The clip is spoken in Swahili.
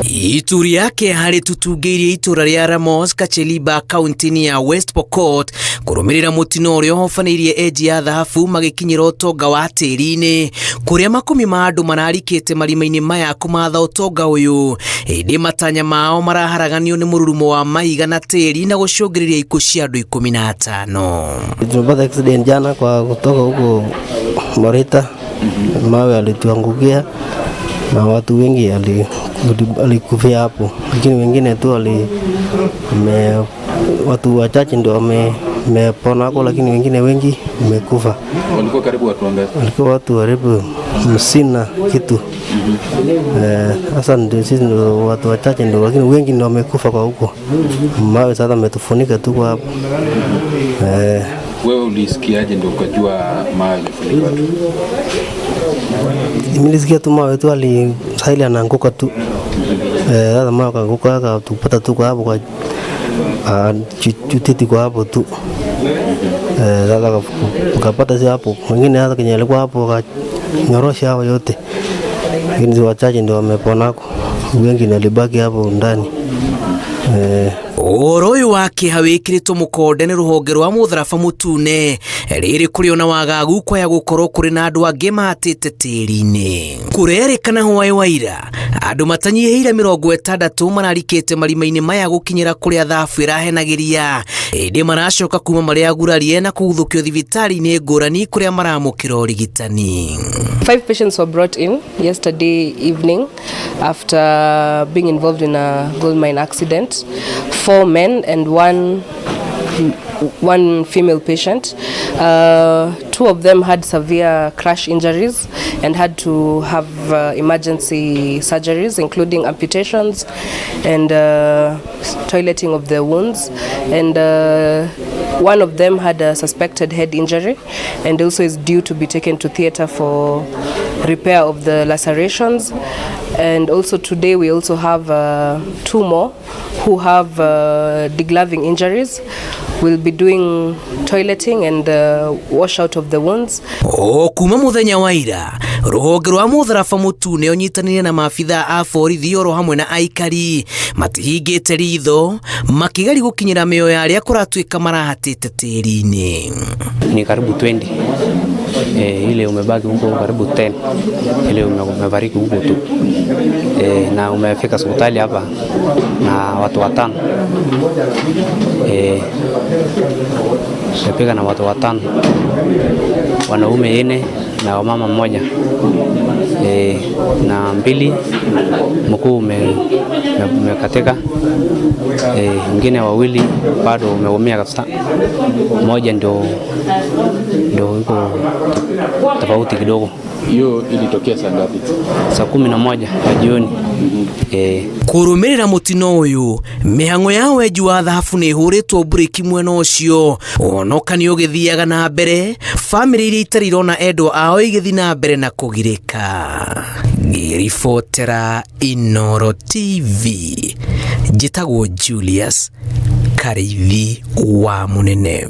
Ituri yake hari tutugeirie itura ria Ramos Kacheliba kaunti ya West Pokot kurumirira mutino urio hofanirie eji ya thahabu magikinyira utonga wa tiri-ini kuria makumi ma andu mararikite marima-ini maya kumatha utonga uyu indi matanya mao maraharaganio ni mururumo wa mahiga na tiri na gucungiriria ikuũ cia andu 15. Tumepata accident jana kwa kutoka huko Morita, mawe alituangukia na watu wengi alikufia hapo, lakini wengine tu watu wachache ndio wamepona hapo, lakini wengine wengi wamekufa. Walikuwa karibu watu wangapi? Walikuwa watu karibu 50 kitu. Sasa ndio sisi ndio watu wachache ndio, lakini wengi ndio wamekufa kwa huko. Mawe sasa ametufunika tu kwa hapo. Wewe ulisikiaje ndio ukajua mawe yamefunika watu? Nilisikia tu mawe tu sahili anaanguka tu. Sasa mawe kaanguka akatupata tu kwa hapo kwa chutiti kwa hapo tu. Sasa ukapata si hapo. Wengine hata kenye alikuwa hapo akanyorosha hao yote. Lakini wachache ndio wameponako. Wengi walibaki hapo ndani. Uyu wake hawikiritwo mukonde ni ruhonge rwa mutharaba mutune riri kuri ona wagagu kwa ya gukorwo kuri na andu angi matite tiri-ini. Kurerikana hwaĩ wa ira andu matanyihiire 60 mararikite marima-ini maya gukinyira kuria thahabu irahenagiria indi maracoka kuma maria agurarie na kuguthukio thibitari-ini ngurani kuria maramukira urigitani. 5 patients were brought in yesterday evening after being involved in a gold mine accident. 4 men and one female patient. 2 of them had severe crash injuries and had to have emergency surgeries, including amputations and toileting of the wounds. And one of them had a suspected head injury and also is due to be taken to theatre for repair of the lacerations. And also today we also have 2 more who have degloving injuries. We'll be doing toileting and wash out of the wounds. Kuma muthenya wa ira ruhonge rwa mutharaba mutune unyitanire na maabitha a borithi oro hamwe na aikari matihingite ritho makigari gukinyira mioyo ya aria kuratuika marahatite tiri-ini. Ni karibu 20. Ile umebaki huko karibu 10. Ile umefariki huko tu. Na umefika hospitali hapa na watu 5. Umefika na watu 5. Wanaume 4 na wamama 1. Na 2 mkuu umekatika. Wengine 2 bado umeumia kabisa. Mmoja ndio yuko tofauti kidogo. Hiyo ilitokea saa ngapi? Saa 11 ya jioni. Kurumirira mutino uyu mihango ya weju wa thahabu ni huritwo breki mwena ucio onokanio githiaga na mbere, family iria itari irona endwa ao igithi na mbere na kugirika. Ngiribotera Inooro TV, njitagwo Julius Karithi wa Munene.